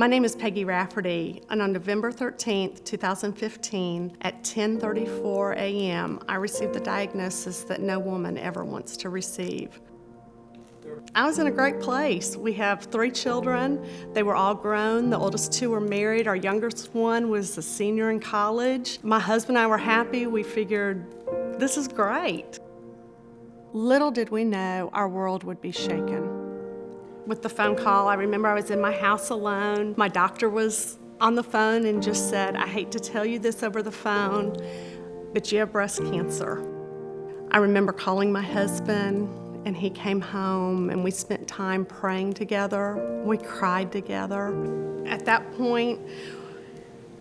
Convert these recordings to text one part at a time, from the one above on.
My name is Peggi Rafferty, and on November 13th, 2015, at 10:34 a.m., I received the diagnosis that no woman ever wants to receive. I was in a great place. We have 3 children. They were all grown. The oldest 2 were married. Our youngest one was a senior in college. My husband and I were happy. We figured, this is great. Little did we know our world would be shaken. With the phone call, I remember I was in my house alone. My doctor was on the phone and just said, I hate to tell you this over the phone, but you have breast cancer. I remember calling my husband, and he came home, and we spent time praying together. We cried together. At that point,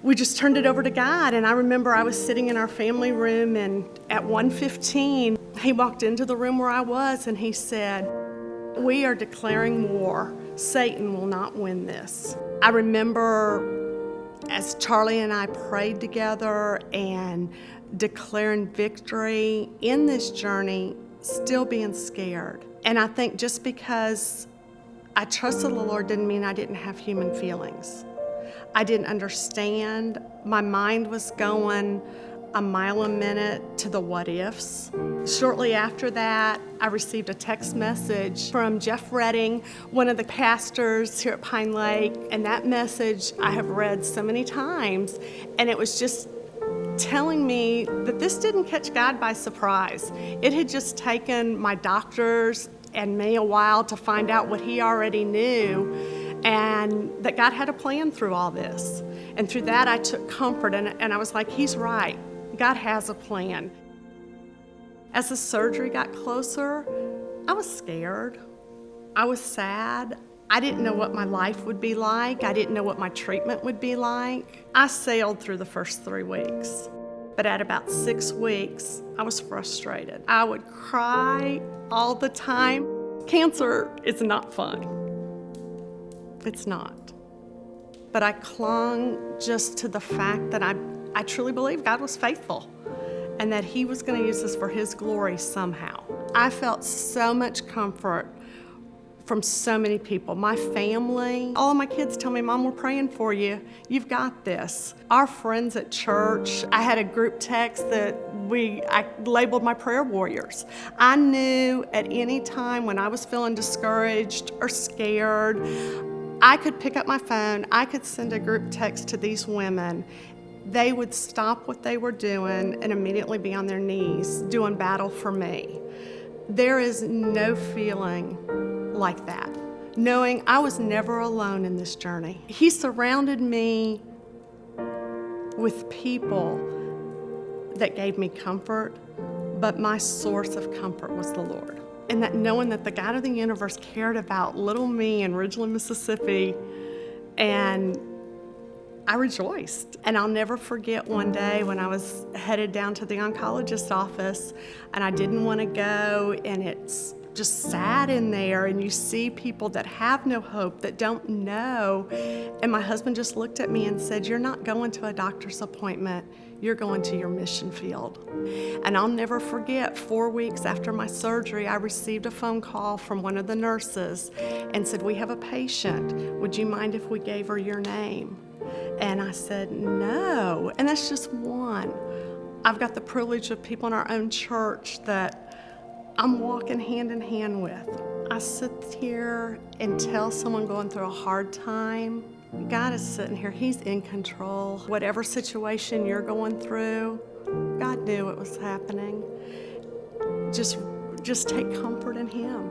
we just turned it over to God, and I remember I was sitting in our family room, and at 1:15, he walked into the room where I was, and he said, we are declaring war. Satan will not win this. I remember as Charlie and I prayed together and declaring victory in this journey, still being scared. And I think just because I trusted the Lord didn't mean I didn't have human feelings. I didn't understand. My mind was going a mile a minute to the what ifs. Shortly after that, I received a text message from Jeff Redding, one of the pastors here at Pinelake, and that message I have read so many times, and it was just telling me that this didn't catch God by surprise. It had just taken my doctors and me a while to find out what he already knew, and that God had a plan through all this. And through that, I took comfort, and I was like, he's right. God has a plan. As the surgery got closer, I was scared. I was sad. I didn't know what my life would be like. I didn't know what my treatment would be like. I sailed through the first 3 weeks. But at about 6 weeks, I was frustrated. I would cry all the time. Cancer is not fun. It's not. But I clung just to the fact that I truly believe God was faithful and that he was going to use this for his glory somehow. I felt so much comfort from so many people. My family, all of my kids tell me, Mom, we're praying for you. You've got this. Our friends at church, I had a group text that I labeled my prayer warriors. I knew at any time when I was feeling discouraged or scared, I could pick up my phone, I could send a group text to these women. They would stop what they were doing and immediately be on their knees doing battle for me. There is no feeling like that, knowing I was never alone in this journey. He surrounded me with people that gave me comfort, but my source of comfort was the Lord. And that knowing that the God of the universe cared about little me in Ridgeland, Mississippi, and I rejoiced. And I'll never forget one day when I was headed down to the oncologist's office, and I didn't want to go, and it's just sad in there, and you see people that have no hope, that don't know. And my husband just looked at me and said, you're not going to a doctor's appointment, you're going to your mission field. And I'll never forget, 4 weeks after my surgery, I received a phone call from one of the nurses and said, we have a patient. Would you mind if we gave her your name? And I said, no. And that's just one. I've got the privilege of people in our own church that I'm walking hand in hand with. I sit here and tell someone going through a hard time, God is sitting here, he's in control. Whatever situation you're going through, God knew it was happening. Just take comfort in him.